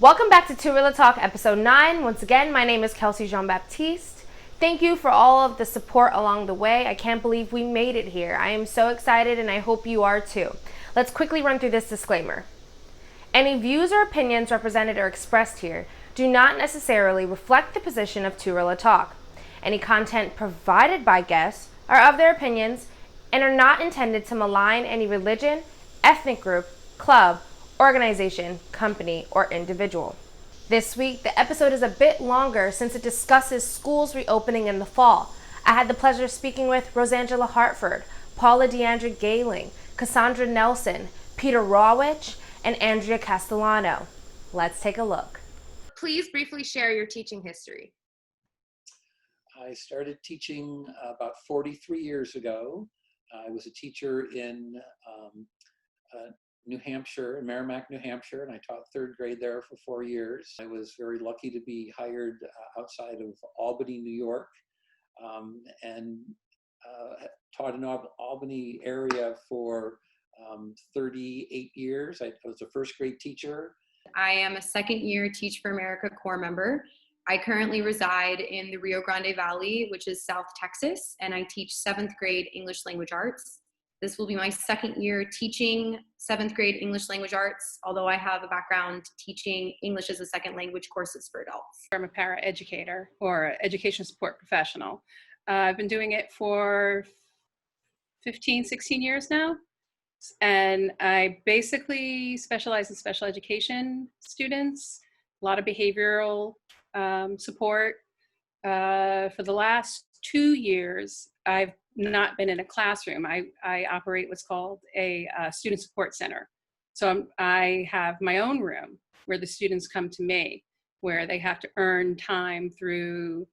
Welcome back to Two Talk episode 9. Once again, my name is Kelsey Jean-Baptiste. Thank you for all of the support along the way. I can't believe we made it here. I am so excited and I hope you are too. Let's quickly run through this disclaimer. Any views or opinions represented or expressed here do not necessarily reflect the position of Two Talk. Any content provided by guests are of their opinions and are not intended to malign any religion, ethnic group, club, organization, company, or individual. This week, the episode is a bit longer since it discusses schools reopening in the fall. I had the pleasure of speaking with Rosangela Hartford, Paula Deandra Gayling, Cassandra Nelson, Peter Rawich, and Andrea Castellano. Let's take a look. Please briefly share your teaching history. I started teaching about 43 years ago. I was a teacher in New Hampshire, in Merrimack, New Hampshire, and I taught third grade there for 4 years. I was very lucky to be hired outside of Albany, New York, and taught in Albany area for 38 years. I was a first grade teacher. I am a second year Teach for America Corps member. I currently reside in the Rio Grande Valley, which is South Texas, and I teach 7th grade English language arts. This will be my second year teaching 7th grade English language arts, although I have a background teaching English as a second language courses for adults. I'm a paraeducator or education support professional. I've been doing it for 15, 16 years now. And I basically specialize in special education students, a lot of behavioral support. For the last 2 years, I've not been in a classroom. I operate what's called a student support center. So I have my own room where the students come to me, where they have to earn time through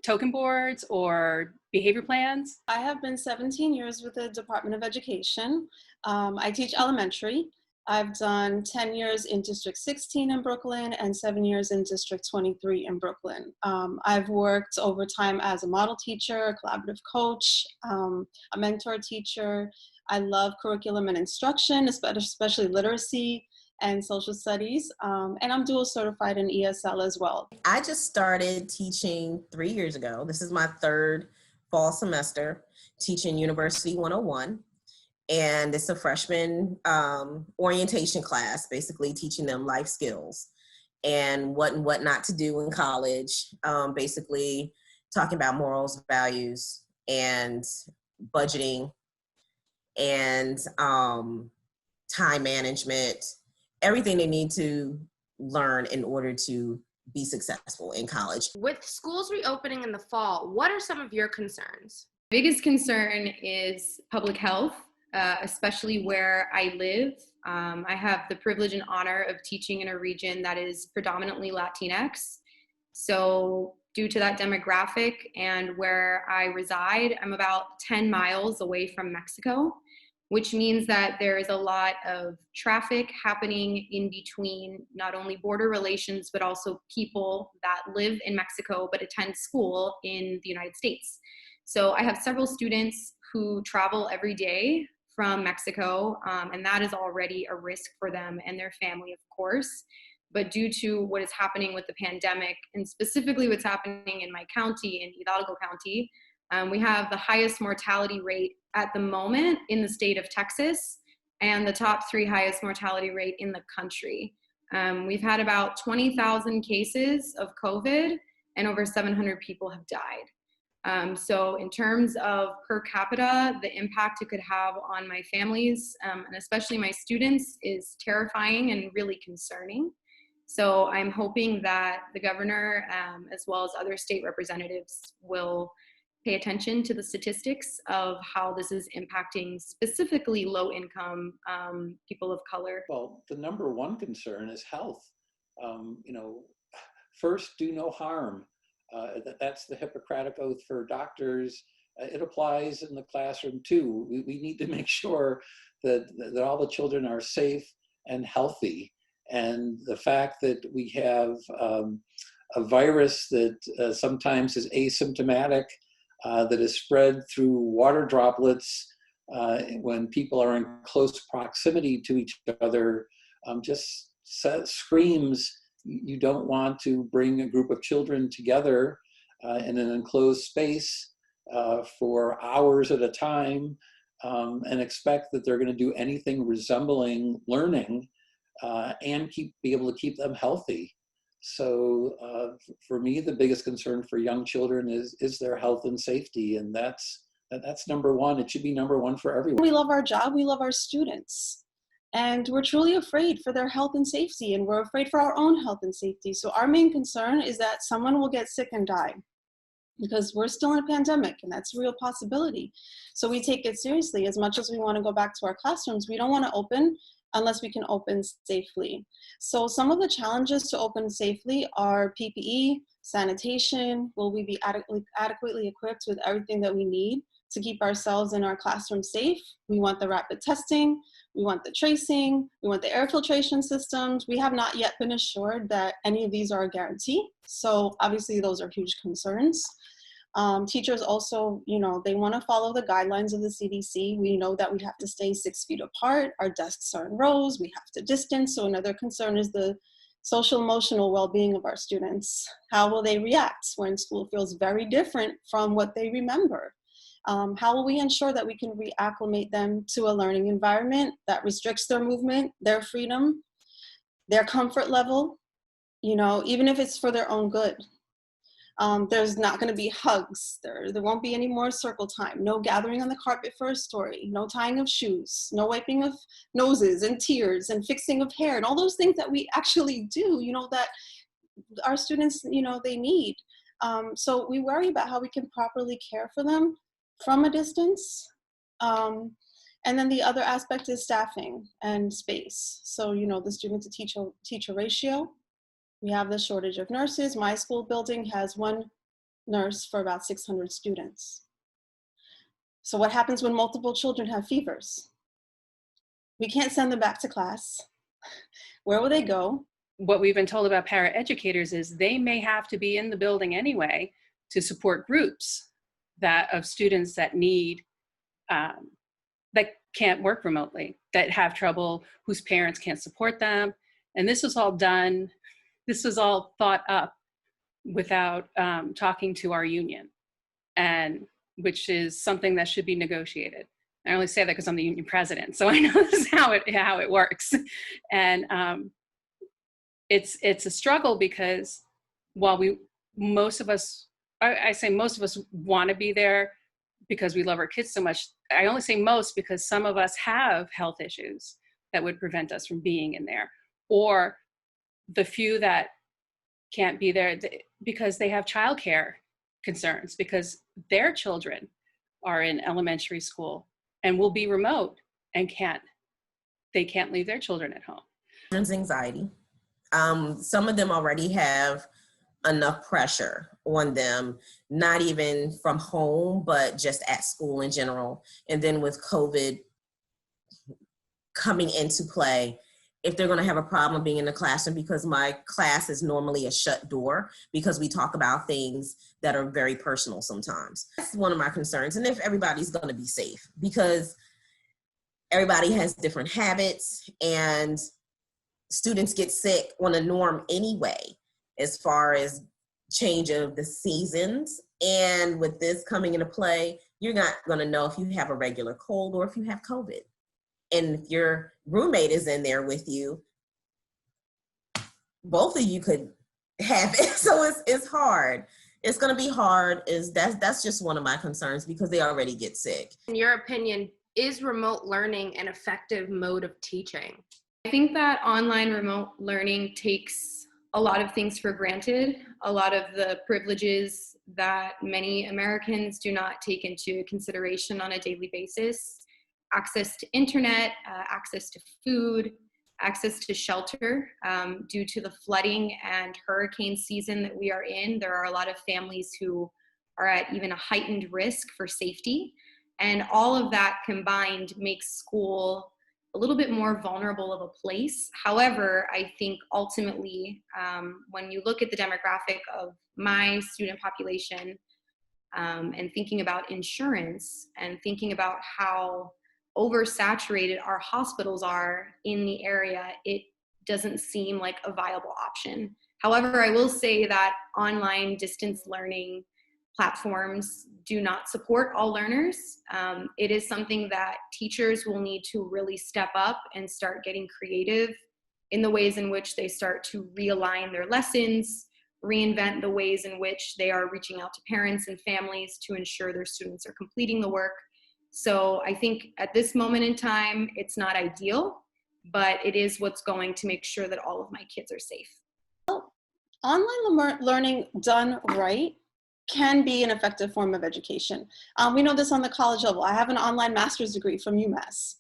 token boards or behavior plans. I have been 17 years with the Department of Education. I teach elementary. I've done 10 years in District 16 in Brooklyn and 7 years in District 23 in Brooklyn. I've worked over time as a model teacher, a collaborative coach, a mentor teacher. I love curriculum and instruction, especially literacy and social studies. And I'm dual certified in ESL as well. I just started teaching 3 years ago. This is my third fall semester teaching University 101. And it's a freshman orientation class, basically teaching them life skills and what not to do in college, basically talking about morals, values, and budgeting and time management, everything they need to learn in order to be successful in college. With schools reopening in the fall, what are some of your concerns? Biggest concern is public health. Especially where I live. I have the privilege and honor of teaching in a region that is predominantly Latinx. So due to that demographic and where I reside, I'm about 10 miles away from Mexico, which means that there is a lot of traffic happening in between not only border relations, but also people that live in Mexico but attend school in the United States. So I have several students who travel every day from Mexico, and that is already a risk for them and their family, of course. But due to what is happening with the pandemic, and specifically what's happening in my county, in Hidalgo County, we have the highest mortality rate at the moment in the state of Texas, and the top 3 highest mortality rate in the country. We've had about 20,000 cases of COVID, and over 700 people have died. So in terms of per capita, the impact it could have on my families, and especially my students, is terrifying and really concerning. So I'm hoping that the governor, as well as other state representatives, will pay attention to the statistics of how this is impacting specifically low-income people of color. Well, the number one concern is health. First, do no harm. That's the Hippocratic Oath for doctors. It applies in the classroom too. We need to make sure that all the children are safe and healthy. And the fact that we have a virus that sometimes is asymptomatic, that is spread through water droplets when people are in close proximity to each other, just screams you don't want to bring a group of children together in an enclosed space for hours at a time and expect that they're going to do anything resembling learning and be able to keep them healthy. So for me, the biggest concern for young children is their health and safety, and that's number one. It should be number one for everyone. We love our job, we love our students, and we're truly afraid for their health and safety, and we're afraid for our own health and safety. So our main concern is that someone will get sick and die, because we're still in a pandemic, and that's a real possibility. So we take it seriously. As much as we want to go back to our classrooms, we don't want to open unless we can open safely. So some of the challenges to open safely are PPE, sanitation. Will we be adequately equipped with everything that we need to keep ourselves in our classroom safe? We want the rapid testing, we want the tracing, we want the air filtration systems. We have not yet been assured that any of these are a guarantee. So obviously those are huge concerns. Teachers also, they want to follow the guidelines of the CDC. We know that we have to stay 6 feet apart. Our desks are in rows. We have to distance. So another concern is the social emotional well-being of our students. How will they react when school feels very different from what they remember? How will we ensure that we can reacclimate them to a learning environment that restricts their movement, their freedom, their comfort level, even if it's for their own good? There's not going to be hugs. There won't be any more circle time. No gathering on the carpet for a story. No tying of shoes. No wiping of noses and tears and fixing of hair and all those things that we actually do, that our students, they need. So we worry about how we can properly care for them from a distance. And then the other aspect is staffing and space. So, the student to teacher ratio. We have the shortage of nurses. My school building has one nurse for about 600 students. So what happens when multiple children have fevers? We can't send them back to class. Where will they go? What we've been told about paraeducators is they may have to be in the building anyway to support groups of students that need, that can't work remotely, that have trouble, whose parents can't support them. And this was all thought up without talking to our union, and which is something that should be negotiated. I only say that because I'm the union president, so I know this is how it works. And it's a struggle because while most of us want to be there because we love our kids so much. I only say most because some of us have health issues that would prevent us from being in there, or the few that can't be there because they have childcare concerns, because their children are in elementary school and will be remote and they can't leave their children at home. Children's anxiety. Some of them already have enough pressure on them, not even from home, but just at school in general. And then with COVID coming into play, if they're going to have a problem being in the classroom, because my class is normally a shut door because we talk about things that are very personal sometimes. That's one of my concerns. And if everybody's going to be safe, because everybody has different habits and students get sick on a norm anyway, as far as change of the seasons. And with this coming into play, you're not going to know if you have a regular cold or if you have COVID. And if your roommate is in there with you, both of you could have it. So it's hard. It's going to be hard. That's just one of my concerns, because they already get sick. In your opinion, is remote learning an effective mode of teaching? I think that online remote learning takes a lot of things for granted, a lot of the privileges that many Americans do not take into consideration on a daily basis. Access to internet, access to food, access to shelter. Due to the flooding and hurricane season that we are in, there are a lot of families who are at even a heightened risk for safety. And all of that combined makes school a little bit more vulnerable of a place. However, I think ultimately, when you look at the demographic of my student population, and thinking about insurance and thinking about how oversaturated our hospitals are in the area, it doesn't seem like a viable option. However, I will say that online distance learning platforms do not support all learners. It is something that teachers will need to really step up and start getting creative in the ways in which they start to realign their lessons, reinvent the ways in which they are reaching out to parents and families to ensure their students are completing the work. So I think at this moment in time, it's not ideal, but it is what's going to make sure that all of my kids are safe. Online learning done right can be an effective form of education. We know this on the college level. I have an online master's degree from UMass.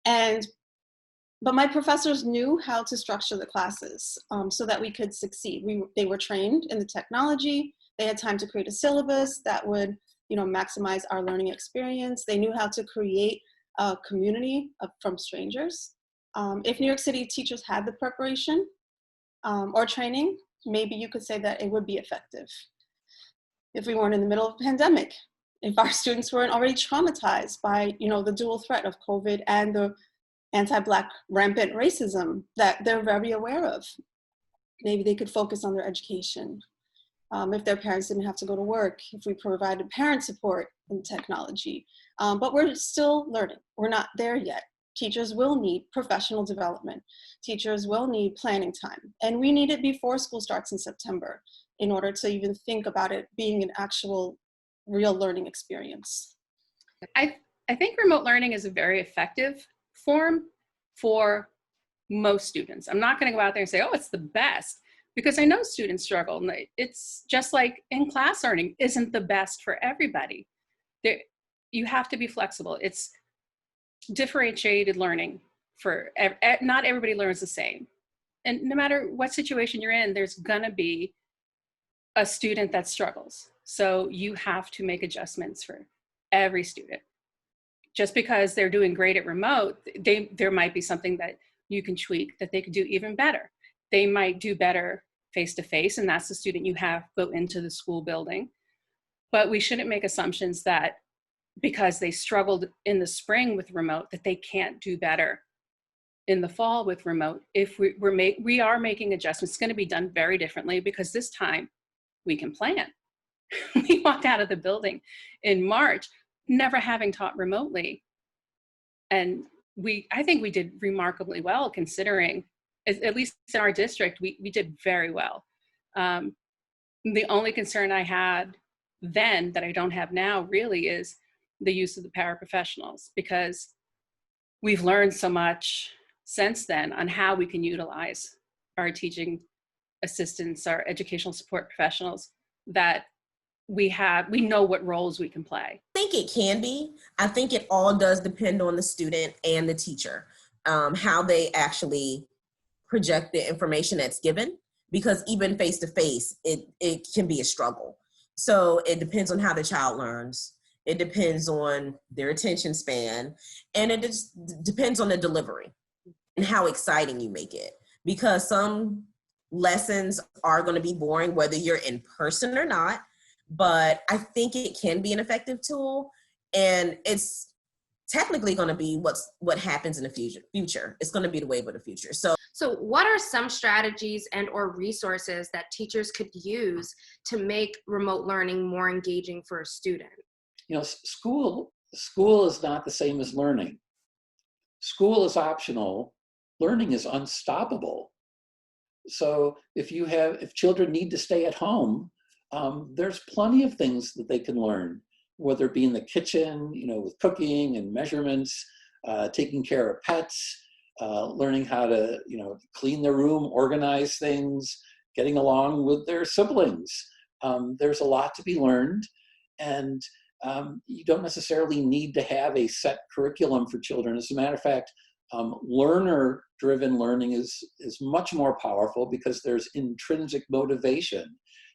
But my professors knew how to structure the classes so that we could succeed. They were trained in the technology. They had time to create a syllabus that would, maximize our learning experience. They knew how to create a community from strangers. If New York City teachers had the preparation or training, maybe you could say that it would be effective. If we weren't in the middle of a pandemic, if our students weren't already traumatized by, the dual threat of COVID and the anti-Black rampant racism that they're very aware of, maybe they could focus on their education. If their parents didn't have to go to work, if we provided parent support in technology. But we're still learning. We're not there yet. Teachers will need professional development. Teachers will need planning time. And we need it before school starts in September in order to even think about it being an actual real learning experience. I think remote learning is a very effective form for most students. I'm not going to go out there and say, oh, it's the best, because I know students struggle. And it's just like in-class learning isn't the best for everybody. You have to be flexible. It's differentiated learning not everybody learns the same. And no matter what situation you're in, there's going to be a student that struggles. So you have to make adjustments for every student. Just because they're doing great at remote, there might be something that you can tweak that they could do even better. They might do better face-to-face, and that's the student you have go into the school building. But we shouldn't make assumptions that because they struggled in the spring with remote, that they can't do better in the fall with remote. If we are making adjustments, it's going to be done very differently, because this time we can plan. We walked out of the building in March, never having taught remotely. And I think we did remarkably well, considering, at least in our district, we did very well. The only concern I had then that I don't have now really is the use of the paraprofessionals, because we've learned so much since then on how we can utilize our teaching assistants, our educational support professionals, that we know what roles we can play. I think it can be. I think it all does depend on the student and the teacher, how they actually project the information that's given, because even face-to-face, it can be a struggle. So it depends on how the child learns. It depends on their attention span, and it just depends on the delivery and how exciting you make it. Because some lessons are going to be boring, whether you're in person or not, but I think it can be an effective tool, and it's technically going to be what happens in the future. It's going to be the wave of the future. So what are some strategies and or resources that teachers could use to make remote learning more engaging for a student? School is not the same as learning. School is optional. Learning is unstoppable. So if children need to stay at home, there's plenty of things that they can learn, whether it be in the kitchen, with cooking and measurements, taking care of pets, learning how to, clean their room, organize things, getting along with their siblings. There's a lot to be learned, and you don't necessarily need to have a set curriculum for children. As a matter of fact, learner-driven learning is much more powerful because there's intrinsic motivation.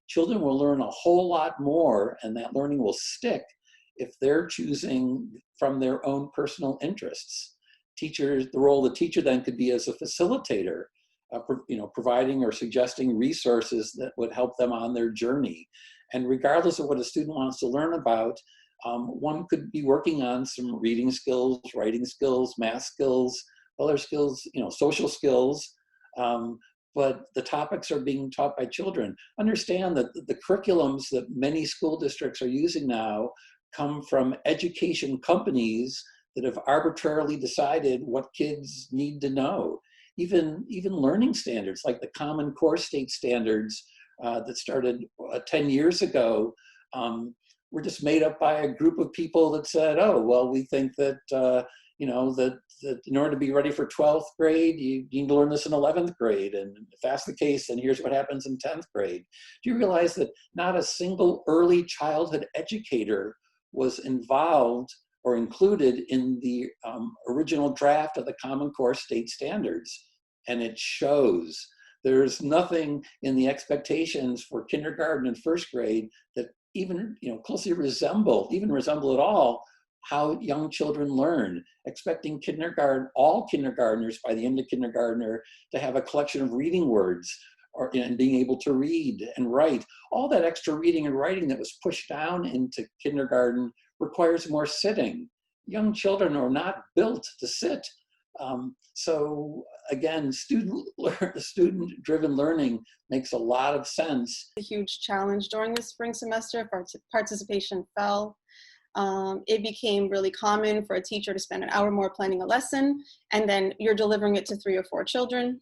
Children will learn a whole lot more, and that learning will stick if they're choosing from their own personal interests. The role of the teacher then could be as a facilitator, providing or suggesting resources that would help them on their journey. And regardless of what a student wants to learn about, one could be working on some reading skills, writing skills, math skills, other skills, social skills, but the topics are being taught by children. Understand that the curriculums that many school districts are using now come from education companies that have arbitrarily decided what kids need to know. Even learning standards like the Common Core State Standards that started 10 years ago were just made up by a group of people that said, oh, well, we think that, that in order to be ready for 12th grade, you need to learn this in 11th grade. And if that's the case, then here's what happens in 10th grade. Do you realize that not a single early childhood educator was involved or included in the original draft of the Common Core State Standards? And it shows. There's nothing in the expectations for kindergarten and first grade that even closely resemble at all how young children learn. Expecting all kindergartners by the end of kindergartner to have a collection of reading words and being able to read and write. All that extra reading and writing that was pushed down into kindergarten requires more sitting. Young children are not built to sit. So again, student-driven learning makes a lot of sense. A huge challenge during the spring semester. Participation fell. It became really common for a teacher to spend an hour more planning a lesson, and then you're delivering it to 3 or 4 children.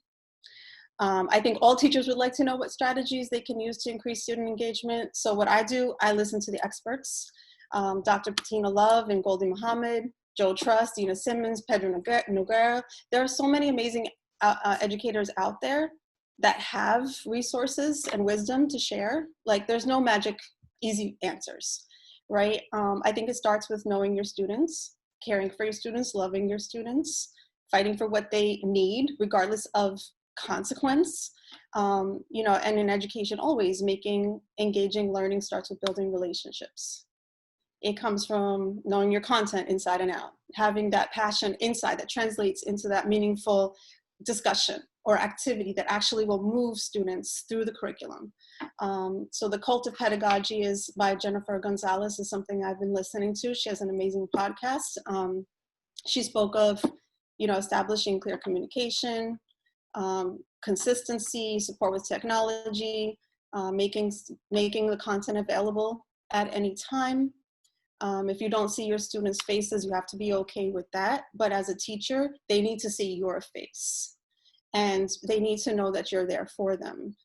I think all teachers would like to know what strategies they can use to increase student engagement. So what I do, I listen to the experts, Dr. Patina Love and Goldie Muhammad, Joe Trust, Dina Simmons, Pedro Noguera. There are so many amazing educators out there that have resources and wisdom to share. Like, there's no magic, easy answers, right? I think it starts with knowing your students, caring for your students, loving your students, fighting for what they need, regardless of consequence. And in education, always making engaging learning starts with building relationships. It comes from knowing your content inside and out, having that passion inside that translates into that meaningful discussion or activity that actually will move students through the curriculum. So The Cult of Pedagogy is by Jennifer Gonzalez, is something I've been listening to. She has an amazing podcast. She spoke of, establishing clear communication, consistency, support with technology, making the content available at any time. If you don't see your students' faces, you have to be okay with that. But as a teacher, they need to see your face. And they need to know that you're there for them,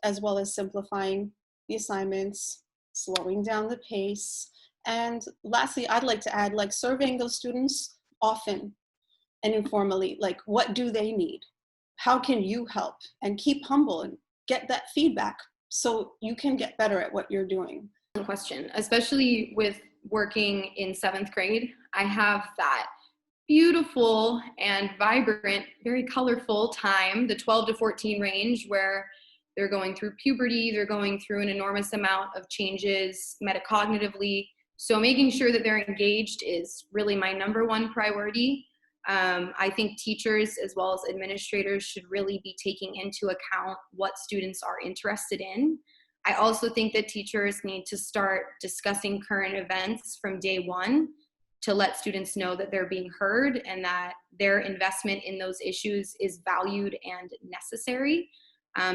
as well as simplifying the assignments, slowing down the pace. And lastly, I'd like to add, surveying those students often and informally, what do they need? How can you help? And keep humble and get that feedback so you can get better at what you're doing. Question, especially with working in 7th grade, I have that beautiful and vibrant, very colorful time, the 12 to 14 range, where they're going through puberty, they're going through an enormous amount of changes metacognitively. So making sure that they're engaged is really my #1 priority. I think teachers as well as administrators should really be taking into account what students are interested in. I also think that teachers need to start discussing current events from day one to let students know that they're being heard and that their investment in those issues is valued and necessary.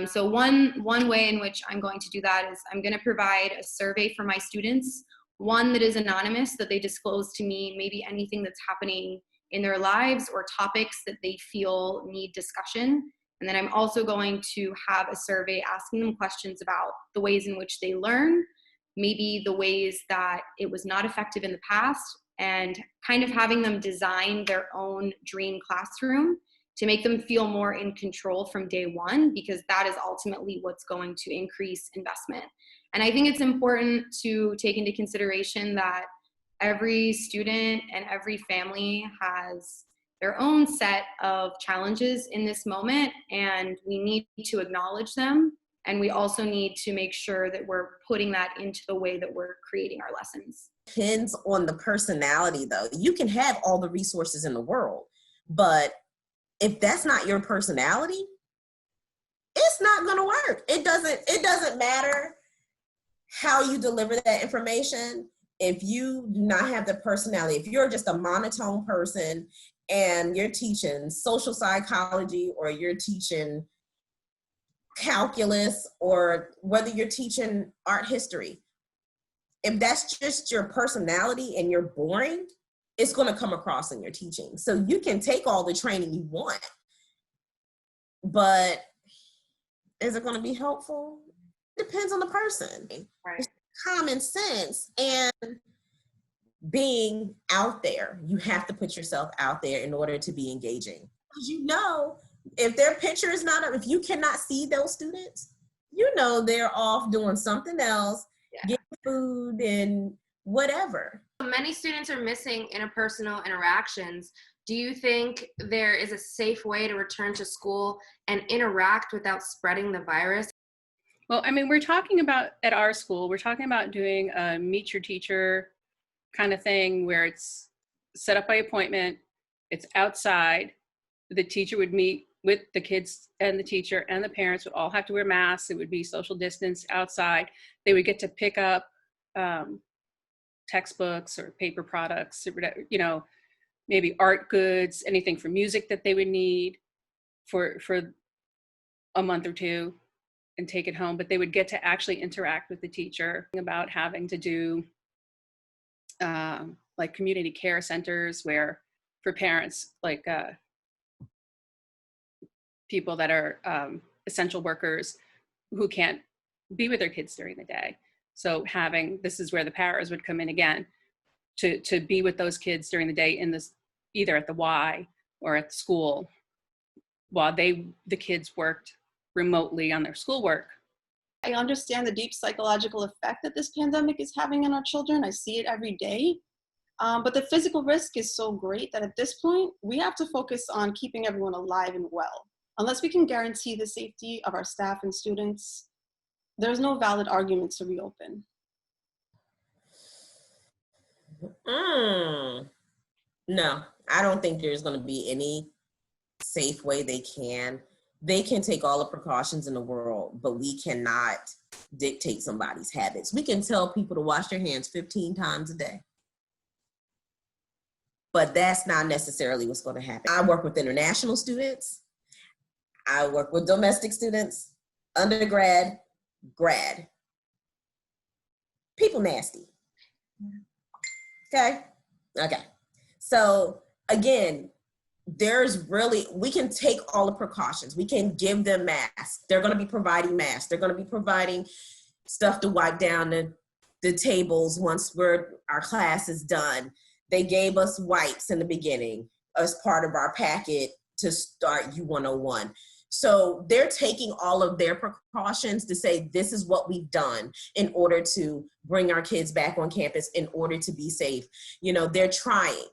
So one way in which I'm going to do that is I'm going to provide a survey for my students, one that is anonymous, that they disclose to me maybe anything that's happening in their lives or topics that they feel need discussion. And then I'm also going to have a survey asking them questions about the ways in which they learn, maybe the ways that it was not effective in the past, and kind of having them design their own dream classroom to make them feel more in control from day one, because that is ultimately what's going to increase investment. And I think it's important to take into consideration that every student and every family has their own set of challenges in this moment, and we need to acknowledge them. And we also need to make sure that we're putting that into the way that we're creating our lessons. Depends on the personality, though. You can have all the resources in the world, but if that's not your personality, it's not going to work. It doesn't matter how you deliver that information. If you do not have the personality, if you're just a monotone person and you're teaching social psychology, or you're teaching calculus, or whether you're teaching art history, if that's just your personality and you're boring, it's going to come across in your teaching. So you can take all the training you want, but is it going to be helpful? Depends on the person. Right. It's common sense and being out there. You have to put yourself out there in order to be engaging. Because you know, if their picture is not up, if you cannot see those students, you know they're off doing something else, getting food and whatever. Many students are missing interpersonal interactions. Do you think there is a safe way to return to school and interact without spreading the virus? Well, I mean, we're talking about, at our school, we're talking about doing a meet your teacher kind of thing where it's set up by appointment, it's outside, the teacher would meet with the kids and the teacher, and the parents would all have to wear masks. It would be social distance outside. They would get to pick up textbooks or paper products, you know, maybe art goods, anything for music that they would need for a month or two, and take it home. But they would get to actually interact with the teacher. About having to do like community care centers where for parents, like people that are essential workers who can't be with their kids during the day. So this is where the paras would come in again, to be with those kids during the day in this, either at the Y or at the school, while the kids worked remotely on their schoolwork. I understand the deep psychological effect that this pandemic is having on our children. I see it every day. But the physical risk is so great that at this point, we have to focus on keeping everyone alive and well. Unless we can guarantee the safety of our staff and students, there's no valid argument to reopen. No, I don't think there's going to be any safe way they can. They can take all the precautions in the world, but we cannot dictate somebody's habits. We can tell people to wash their hands 15 times a day, but that's not necessarily what's going to happen. I work with international students. I work with domestic students, undergrad, grad. People nasty. Okay. So again, we can take all the precautions. We can give them masks. They're going to be providing masks. They're going to be providing stuff to wipe down the tables once our class is done. They gave us wipes in the beginning as part of our packet to start U101. So they're taking all of their precautions to say, this is what we've done in order to bring our kids back on campus, in order to be safe. You know, they're trying.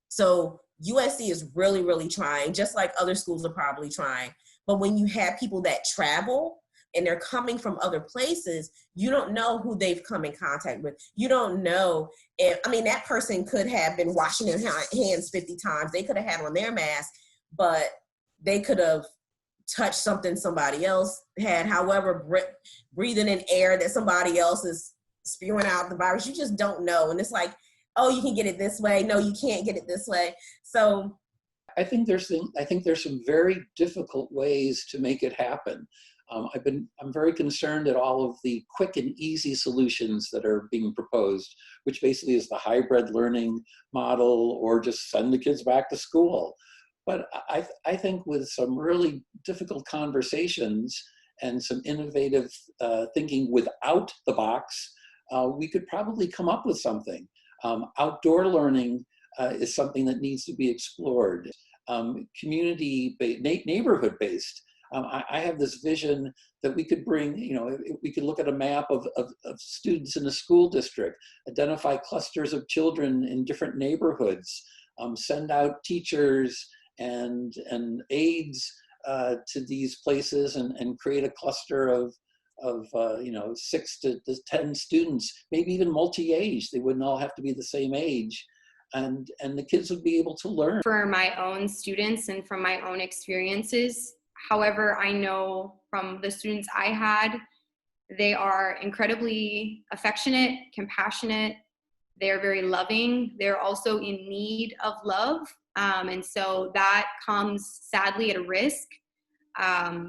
So USC is really, really trying, just like other schools are probably trying. But when you have people that travel and they're coming from other places, you don't know who they've come in contact with. You don't know that person could have been washing their hands 50 times. They could have had on their mask, but they could have touched something somebody else had. However, breathing in air that somebody else is spewing out the virus, you just don't know. And it's like, oh, you can get it this way. No, you can't get it this way. So I think there's some very difficult ways to make it happen. I'm very concerned at all of the quick and easy solutions that are being proposed, which basically is the hybrid learning model, or just send the kids back to school. But I think with some really difficult conversations and some innovative thinking without the box, we could probably come up with something. Outdoor learning is something that needs to be explored. Neighborhood-based. I have this vision that we could bring, we could look at a map of students in a school district, identify clusters of children in different neighborhoods, send out teachers and aides to these places, and create a cluster of 6 to 10 students, maybe even multi-age. They wouldn't all have to be the same age. And the kids would be able to learn. For my own students and from my own experiences, however, I know from the students I had, they are incredibly affectionate, compassionate. They're very loving. They're also in need of love. And so that comes sadly at a risk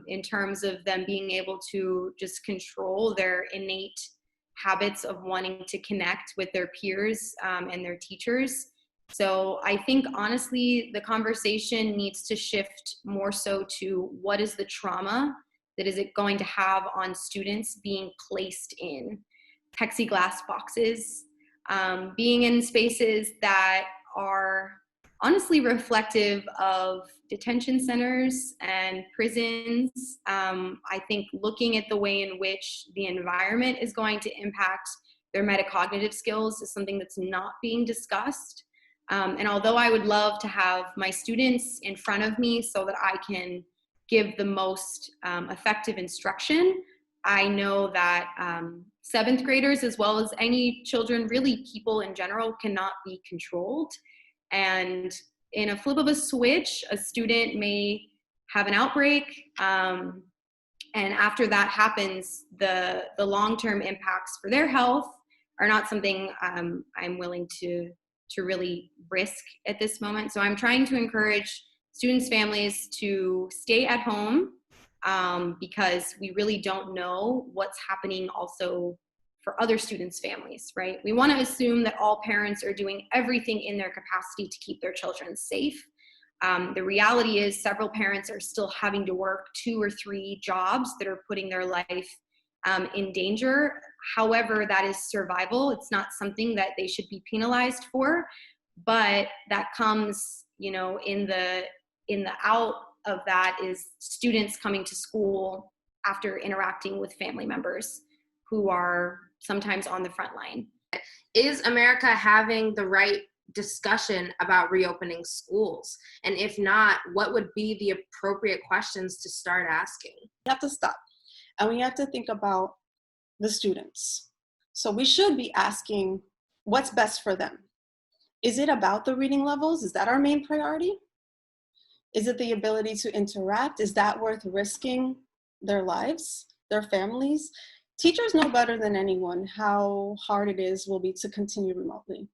in terms of them being able to just control their innate habits of wanting to connect with their peers and their teachers. So I think honestly, the conversation needs to shift more so to what is the trauma that is it going to have on students being placed in plexiglass boxes, being in spaces that are honestly reflective of detention centers and prisons. I think looking at the way in which the environment is going to impact their metacognitive skills is something that's not being discussed. And although I would love to have my students in front of me so that I can give the most effective instruction, I know that seventh graders, as well as any children, really people in general, cannot be controlled. And in a flip of a switch, a student may have an outbreak. And after that happens, the long-term impacts for their health are not something I'm willing to really risk at this moment. So I'm trying to encourage students' families to stay at home because we really don't know what's happening also for other students' families, right? We want to assume that all parents are doing everything in their capacity to keep their children safe. The reality is several parents are still having to work 2 or 3 jobs that are putting their life in danger. However, that is survival. It's not something that they should be penalized for, but that comes, you know, in the out of that is students coming to school after interacting with family members who are sometimes on the front line. Is America having the right discussion about reopening schools? And if not, what would be the appropriate questions to start asking? We have to stop and we have to think about the students. So we should be asking what's best for them. Is it about the reading levels? Is that our main priority? Is it the ability to interact? Is that worth risking their lives, their families? Teachers know better than anyone how hard it will be to continue remotely.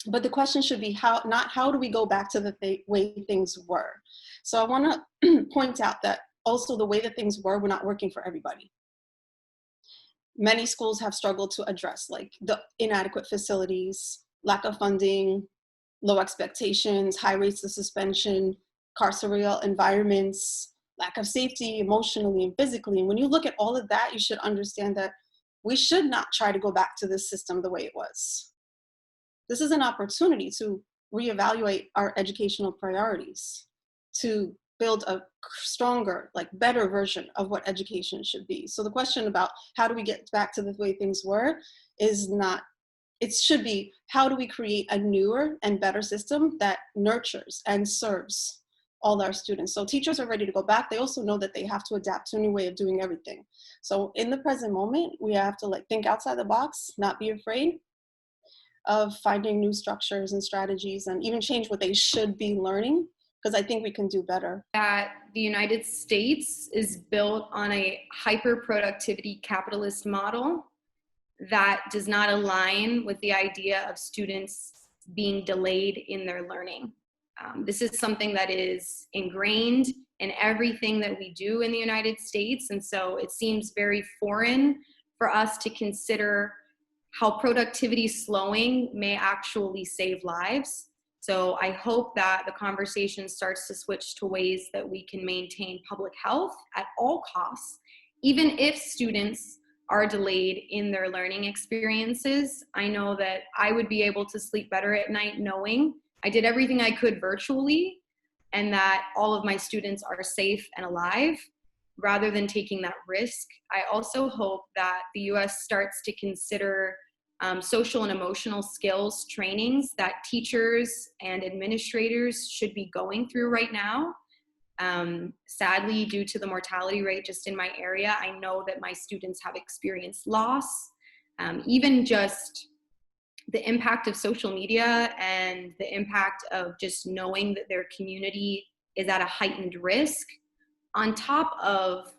But the question should be not how do we go back to the way things were? So I want to point out that also the way that things were not working for everybody. Many schools have struggled to address like the inadequate facilities, lack of funding, low expectations, high rates of suspension, carceral environments, lack of safety emotionally and physically. And when you look at all of that, you should understand that we should not try to go back to this system the way it was. This is an opportunity to reevaluate our educational priorities, to build a stronger, like better version of what education should be. So the question about how do we get back to the way things were is not, it should be how do we create a newer and better system that nurtures and serves all our students. So teachers are ready to go back. They also know that they have to adapt to a new way of doing everything. So in the present moment, we have to like think outside the box, not be afraid of finding new structures and strategies and even change what they should be learning, because I think we can do better. That the United States is built on a hyper-productivity capitalist model that does not align with the idea of students being delayed in their learning. This is something that is ingrained in everything that we do in the United States, and so it seems very foreign for us to consider how productivity slowing may actually save lives. So I hope that the conversation starts to switch to ways that we can maintain public health at all costs, even if students are delayed in their learning experiences. I know that I would be able to sleep better at night knowing I did everything I could virtually and that all of my students are safe and alive rather than taking that risk. I also hope that the US starts to consider social and emotional skills trainings that teachers and administrators should be going through right now. Sadly, due to the mortality rate just in my area, I know that my students have experienced loss. Even just the impact of social media and the impact of just knowing that their community is at a heightened risk, on top of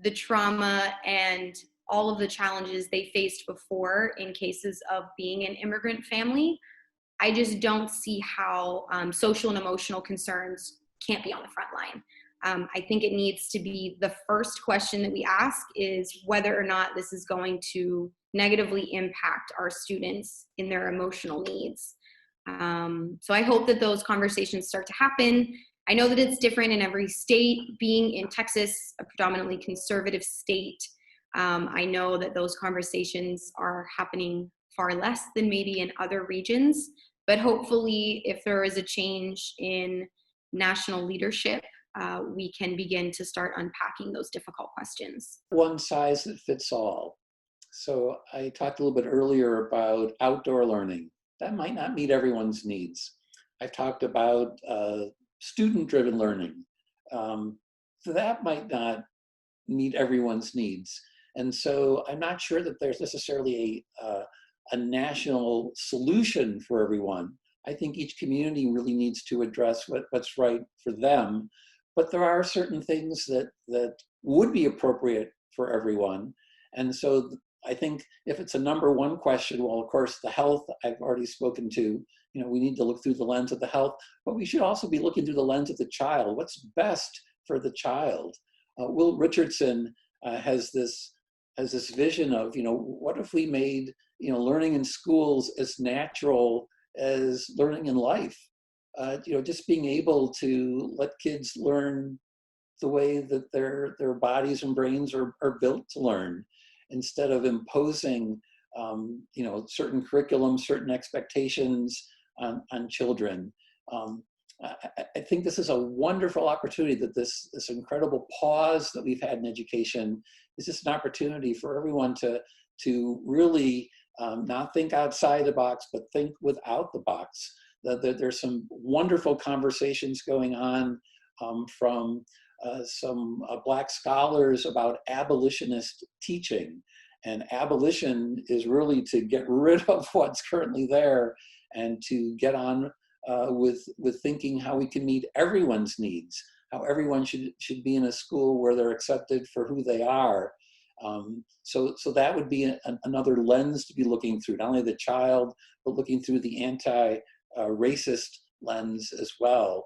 the trauma and all of the challenges they faced before in cases of being an immigrant family. I just don't see how social and emotional concerns can't be on the front line. I think it needs to be the first question that we ask is whether or not this is going to negatively impact our students in their emotional needs. So I hope that those conversations start to happen. I know that it's different in every state. Being in Texas, a predominantly conservative state, I know that those conversations are happening far less than maybe in other regions, but hopefully if there is a change in national leadership, we can begin to start unpacking those difficult questions. One size that fits all. So I talked a little bit earlier about outdoor learning. That might not meet everyone's needs. I've talked about student-driven learning. So that might not meet everyone's needs. And so I'm not sure that there's necessarily a national solution for everyone. I think each community really needs to address what's right for them. But there are certain things that would be appropriate for everyone. And so I think if it's a number one question, well, of course, the health I've already spoken to, we need to look through the lens of the health, but we should also be looking through the lens of the child. What's best for the child? Will Richardson has this vision of, what if we made, learning in schools as natural as learning in life? Just being able to let kids learn the way that their bodies and brains are built to learn, instead of imposing, certain curriculum, certain expectations on children. I think this is a wonderful opportunity, that this incredible pause that we've had in education is just an opportunity for everyone to really not think outside the box, but think without the box. There's some wonderful conversations going on from some Black scholars about abolitionist teaching. And abolition is really to get rid of what's currently there and to get on with thinking how we can meet everyone's needs, how everyone should be in a school where they're accepted for who they are. So that would be another lens to be looking through, not only the child, but looking through the anti-racist lens as well,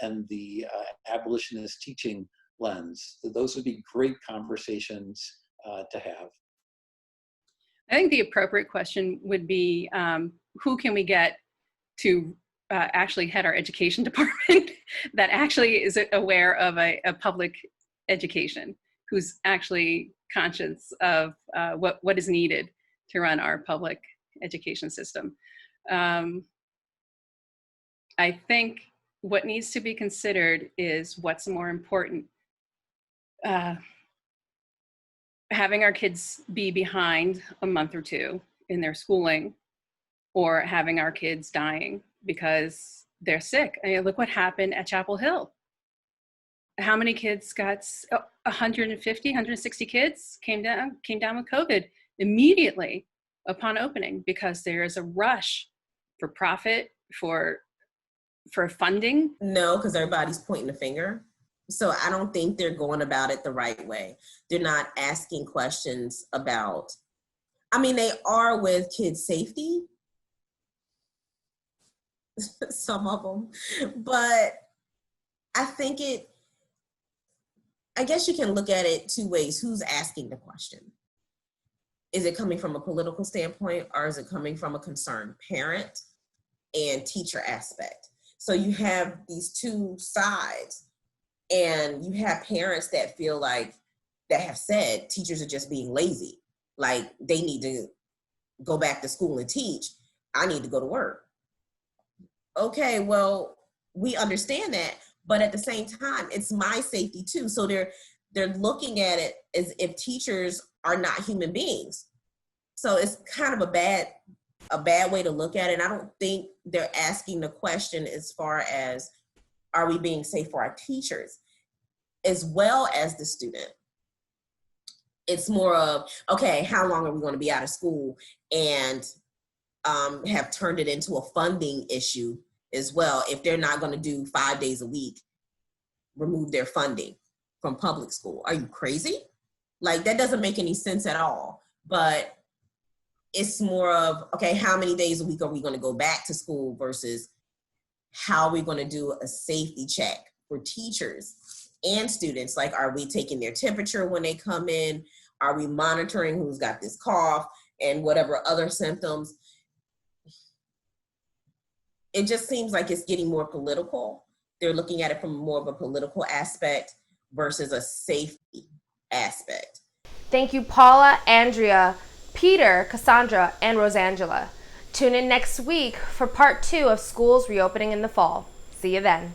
and the abolitionist teaching lens. So those would be great conversations to have. I think the appropriate question would be, who can we get to actually head our education department that actually is aware of a public education, who's actually conscious of what is needed to run our public education system. I think what needs to be considered is what's more important. Having our kids be behind a month or two in their schooling, or having our kids dying because they're sick. I mean, look what happened at Chapel Hill. How many kids got 150, 160 kids came down with COVID immediately upon opening, because there is a rush for profit, for funding. No, because everybody's pointing the finger. So I don't think they're going about it the right way. They're not asking questions about, they are with kids' safety, some of them, but I guess you can look at it two ways. Who's asking the question? Is it coming from a political standpoint, or is it coming from a concerned parent and teacher aspect? So you have these two sides, and you have parents that feel like, that have said teachers are just being lazy. Like, they need to go back to school and teach. I need to go to work. Okay, well, we understand that, but at the same time, it's my safety too. So they're looking at it as if teachers are not human beings. So it's kind of a bad way to look at it. I don't think they're asking the question as far as, are we being safe for our teachers as well as the student? It's more of, okay, how long are we going to be out of school, and have turned it into a funding issue as well. If they're not going to do 5 days a week, remove their funding from public school. Are you crazy? Like, that doesn't make any sense at all. But it's more of, okay, how many days a week are we going to go back to school versus how are we going to do a safety check for teachers and students? Like, are we taking their temperature when they come in? Are we monitoring who's got this cough and whatever other symptoms? It just seems like it's getting more political. They're looking at it from more of a political aspect versus a safety aspect. Thank you, Paula, Andrea, Peter, Cassandra, and Rosangela. Tune in next week for part 2 of schools reopening in the fall. See you then.